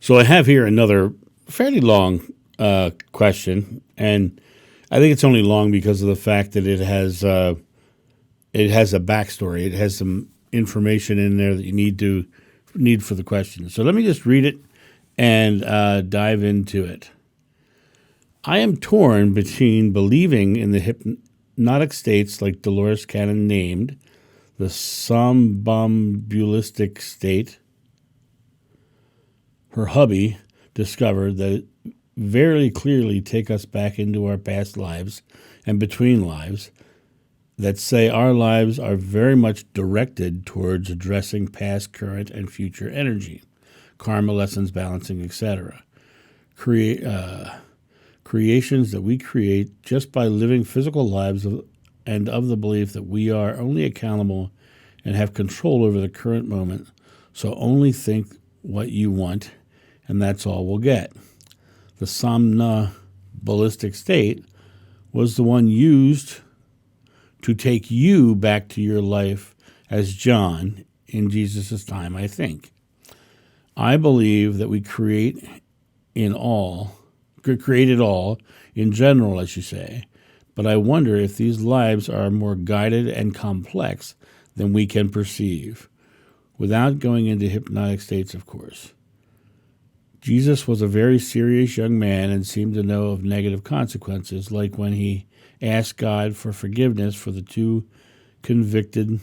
So I have here another fairly long question, and I think it's only long because of the fact that it has a backstory. It has some information in there that you need for the question. So let me just read it and dive into it. I am torn between believing in the hypnotic states like Dolores Cannon named, the somnambulistic state. Her hubby discovered that very clearly take us back into our past lives and between lives that say our lives are very much directed towards addressing past, current, and future energy, karma lessons, balancing, etc. Creations that we create just by living physical lives and of the belief that we are only accountable and have control over the current moment, so only think what you want, and that's all we'll get. The somnambulistic state was the one used to take you back to your life as John in Jesus' time, I think. I believe that we create it all, in general, as you say, but I wonder if these lives are more guided and complex than we can perceive, without going into hypnotic states, of course. Jesus was a very serious young man and seemed to know of negative consequences, like when he asked God for forgiveness for the two convicted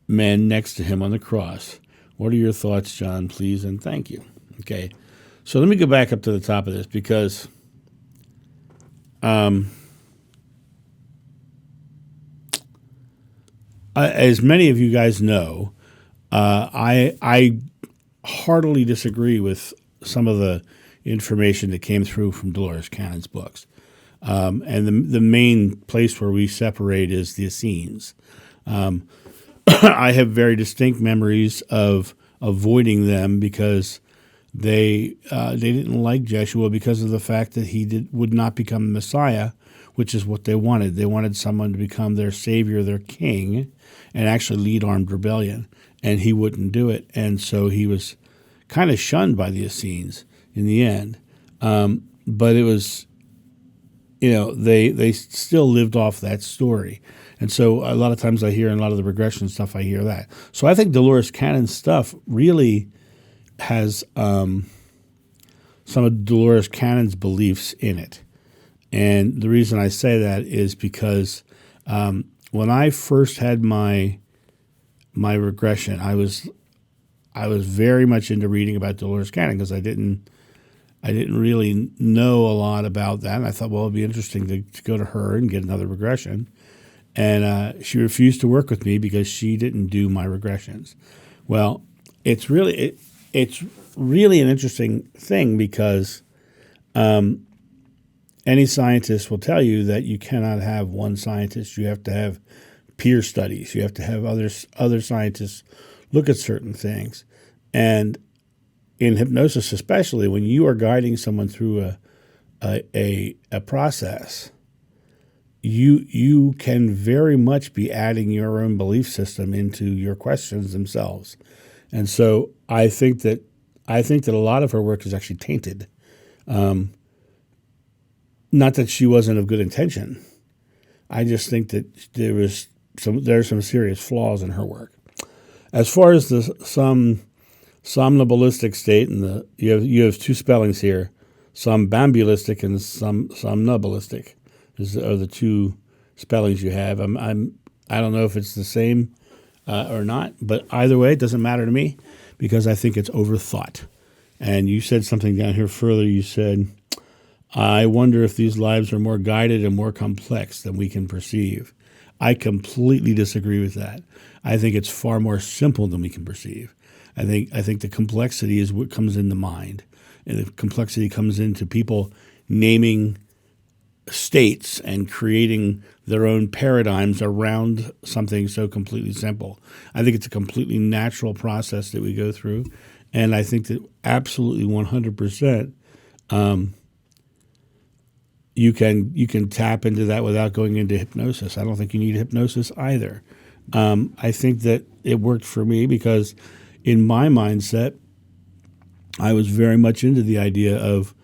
men next to him on the cross. What are your thoughts, John, please, and thank you. Okay, so let me go back up to the top of this because as many of you guys know, I heartily disagree with some of the information that came through from Dolores Cannon's books. And the main place where we separate is the Essenes. I have very distinct memories of avoiding them because they didn't like Jeshua because of the fact that he would not become the Messiah, which is what they wanted. They wanted someone to become their savior, their king, and actually lead armed rebellion. And he wouldn't do it. And so he was kind of shunned by the Essenes in the end. But it was, they still lived off that story. And so a lot of times I hear in a lot of the regression stuff, I hear that. So I think Dolores Cannon's stuff really has some of Dolores Cannon's beliefs in it. And the reason I say that is because when I first had my regression, I was very much into reading about Dolores Cannon because I didn't really know a lot about that. And I thought, well, it'd be interesting to go to her and get another regression. And she refused to work with me because she didn't do my regressions. Well, it's really an interesting thing because any scientist will tell you that you cannot have one scientist. You have to have peer studies. You have to have other scientists look at certain things. And in hypnosis, especially when you are guiding someone through a process, you can very much be adding your own belief system into your questions themselves. And so I think that a lot of her work is actually tainted. Not that she wasn't of good intention. I just think that there's some serious flaws in her work. As far as the somnambulistic state, and you have two spellings here, somnambulistic and somnambulistic are the two spellings you have. I don't know if it's the same or not, but either way, it doesn't matter to me because I think it's overthought. And you said something down here further. You said, I wonder if these lives are more guided and more complex than we can perceive. I completely disagree with that. I think it's far more simple than we can perceive. I think the complexity is what comes in the mind. And the complexity comes into people naming states and creating their own paradigms around something so completely simple. I think it's a completely natural process that we go through. And I think that absolutely 100%, you can tap into that without going into hypnosis. I don't think you need hypnosis either. I think that it worked for me because in my mindset, I was very much into the idea of,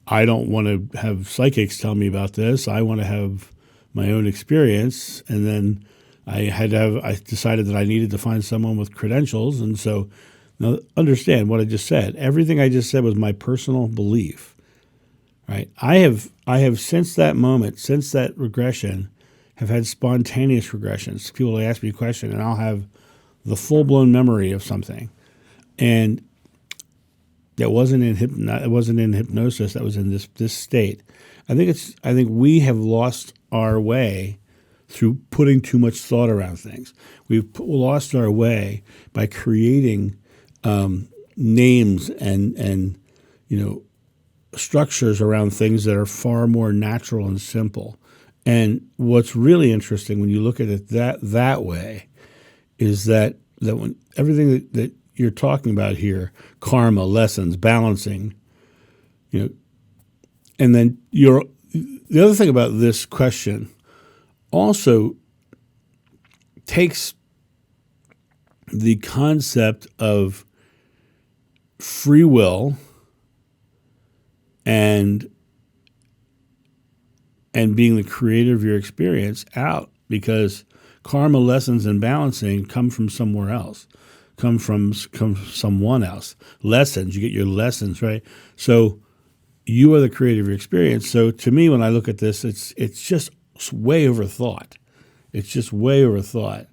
I don't want to have psychics tell me about this. I want to have my own experience. And then I decided that I needed to find someone with credentials. And so, now understand what I just said. Everything I just said was my personal belief, right? I have since that moment, since that regression, have had spontaneous regressions. People will ask me a question and I'll have the full-blown memory of something. And that wasn't in hypnosis. That was in this state. I think we have lost our way through putting too much thought around things. We've lost our way by creating names and structures around things that are far more natural and simple. And what's really interesting when you look at it that way is that when everything that you're talking about here, karma, lessons, balancing, and then the other thing about this question also takes the concept of free will and being the creator of your experience out, because karma, lessons, and balancing come from somewhere else, come from someone else. Lessons, you get your lessons, right? So you are the creator of your experience. So to me, when I look at this, it's just way overthought. It's just way overthought.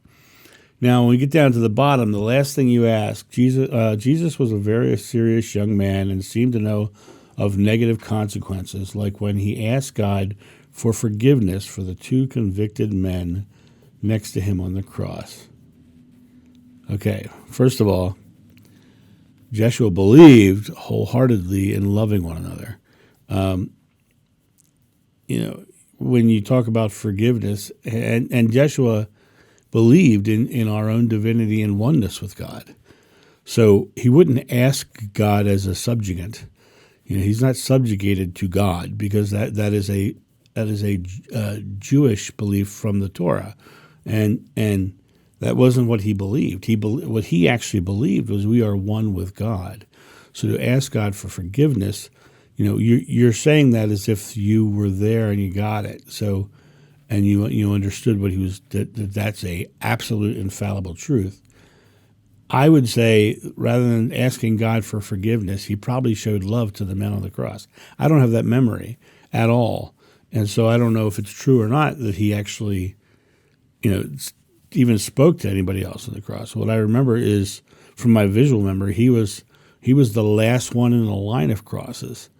Now, when we get down to the bottom, the last thing you ask, Jesus was a very serious young man and seemed to know of negative consequences, like when he asked God for forgiveness for the two convicted men next to him on the cross. Okay, first of all, Jeshua believed wholeheartedly in loving one another. When you talk about forgiveness, and Jeshua believed in our own divinity and oneness with God. So he wouldn't ask God as a subjugant. He's not subjugated to God, because that is a Jewish belief from the Torah, and that wasn't what he believed. What he actually believed was we are one with God. So to ask God for forgiveness, you're saying that as if you were there and you got it. So, and you understood what he was, that's a absolute infallible truth. I would say, rather than asking God for forgiveness, he probably showed love to the men on the cross. I don't have that memory at all. And so I don't know if it's true or not that he actually, even spoke to anybody else on the cross. What I remember is, from my visual memory, he was the last one in a line of crosses.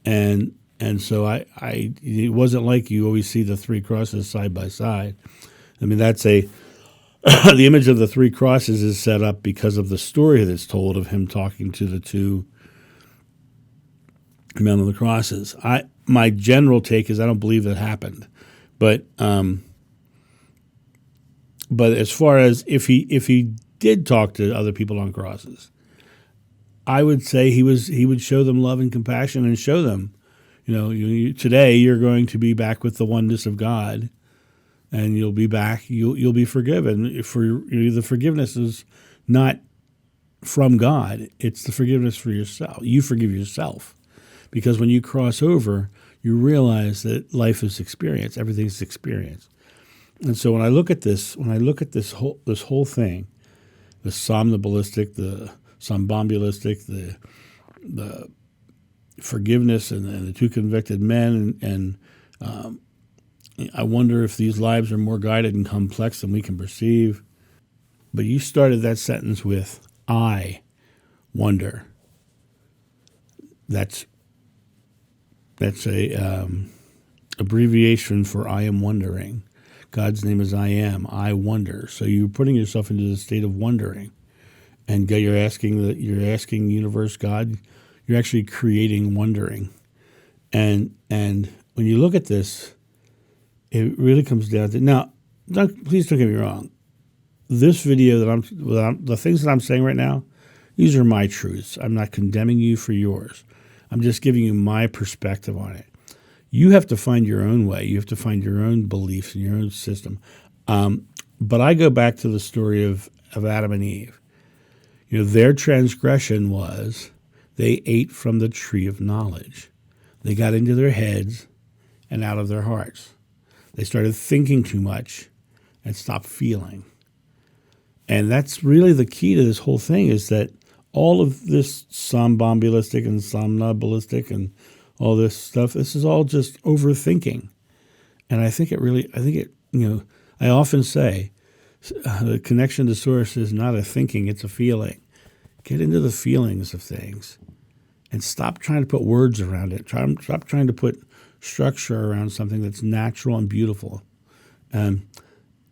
And so it wasn't like you always see the three crosses side by side. I mean, that's the image of the three crosses is set up because of the story that's told of him talking to the two men on the crosses. My general take is I don't believe that happened, but as far as if he did talk to other people on crosses, I would say he would show them love and compassion and show them, today you're going to be back with the oneness of God. And you'll be back. You'll be forgiven. The forgiveness is not from God; it's the forgiveness for yourself. You forgive yourself, because when you cross over, you realize that life is experience. Everything's experience. And so when I look at this whole thing, the somnambulistic, the somnambulistic, the forgiveness, and the two convicted men, and I wonder if these lives are more guided and complex than we can perceive. But you started that sentence with, I wonder. That's a abbreviation for I am wondering. God's name is I am. I wonder. So you're putting yourself into the state of wondering. And you're asking universe, God, you're actually creating wondering. And when you look at this, it really comes down to, now, please don't get me wrong. This video the things that I'm saying right now, these are my truths. I'm not condemning you for yours. I'm just giving you my perspective on it. You have to find your own way. You have to find your own beliefs and your own system. But I go back to the story of Adam and Eve. Their transgression was They ate from the tree of knowledge. They got into their heads and out of their hearts. They started thinking too much and stopped feeling. And that's really the key to this whole thing, is that all of this somnambulistic and somnambulistic and all this stuff, this is all just overthinking. And I think I often say the connection to source is not a thinking, it's a feeling. Get into the feelings of things and stop trying to put words around it. Stop trying to put structure around something that's natural and beautiful.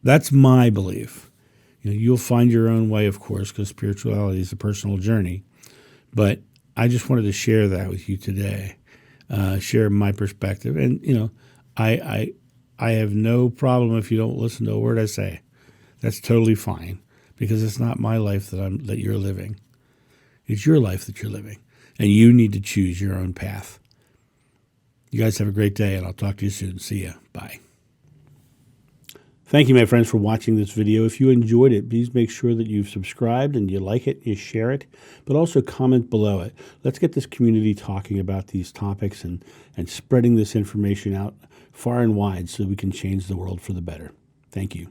That's my belief. You'll find your own way, of course, because spirituality is a personal journey. But I just wanted to share that with you today, share my perspective. And, I have no problem if you don't listen to a word I say. That's totally fine, because it's not my life that you're living. It's your life that you're living, and you need to choose your own path. You guys have a great day, and I'll talk to you soon. See ya. Bye. Thank you, my friends, for watching this video. If you enjoyed it, please make sure that you've subscribed and you like it, you share it, but also comment below it. Let's get this community talking about these topics and spreading this information out far and wide so we can change the world for the better. Thank you.